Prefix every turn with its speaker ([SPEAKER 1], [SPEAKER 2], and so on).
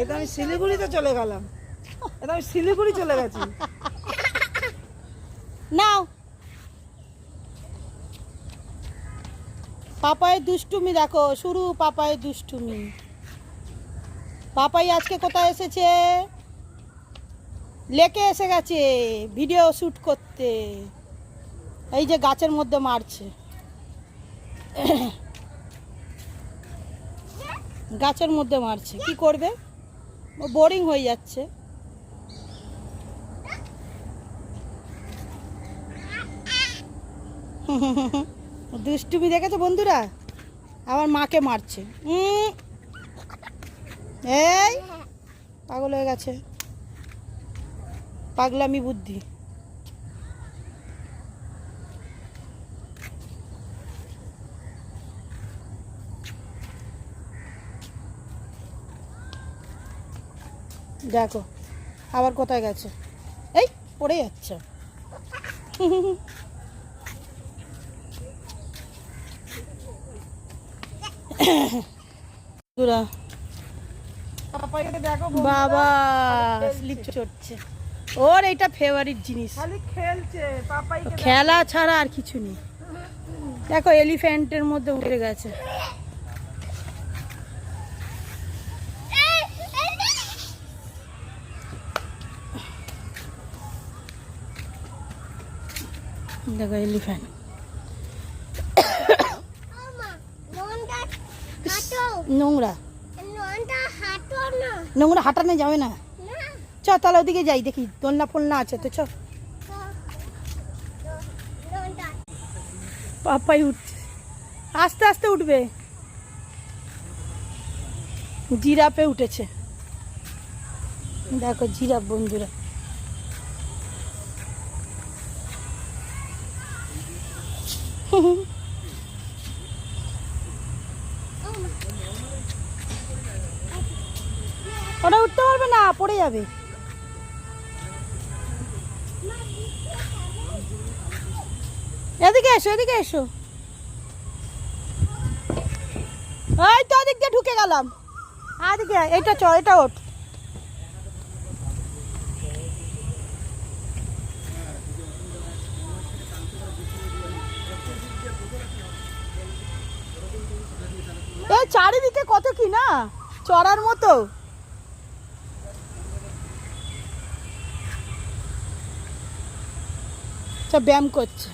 [SPEAKER 1] এটা আমি শিলিগুড়িতে চলে গেলাম, এটা আমি শিলিগুড়ি চলে গেছি।
[SPEAKER 2] নাও পাপায়ের দুষ্টুমি দেখো শুরু, পাপায়ের দুষ্টুমি। পাপাই আজকে কোথায় এসেছে? লেকে এসে গেছে ভিডিও শ্যুট করতে। এই যে গাছের মধ্যে মারছে, গাছের মধ্যে মারছে, কি করবে? বোরিং হয়ে যাচ্ছে। দুষ্টুমি দেখেছো বন্ধুরা? আমার মাকে মারছে। এই পাগল হয়ে গেছে, পাগলামি বুদ্ধি। দেখো আবার কোথায় গেছে, এই পড়ে যাচ্ছে। বাবা স্লিপ চড়ছে, ওর এইটা ফেভারিট জিনিস,
[SPEAKER 1] খালি খেলছে পাপাই,
[SPEAKER 2] খেলা ছাড়া আর কিছু নেই। দেখো এলিফ্যান্টের মধ্যে উঠে গেছে। দেখো এলিফ্যান্ট, নোংরা নোংরা হাঁটানো যাবে না। চ তাহলে ওদিকে যাই, দেখি দোলনা ফোলনা আছে তো। চ পাপাই উঠছে, আস্তে আস্তে উঠবে। জিরাফে উঠেছে, দেখো জিরাফ বন্ধুরা। ওটা উঠতে পারবে না, পড়ে যাবে। এদিকে এসো, এদিকে এসো। এই তো ওদিক দিয়ে ঢুকে গেলাম, এদিকে এটা চ, এটা ওঠ। এই চারিদিকে কত কি না চড়ার মতো। ব্যায়াম করছে।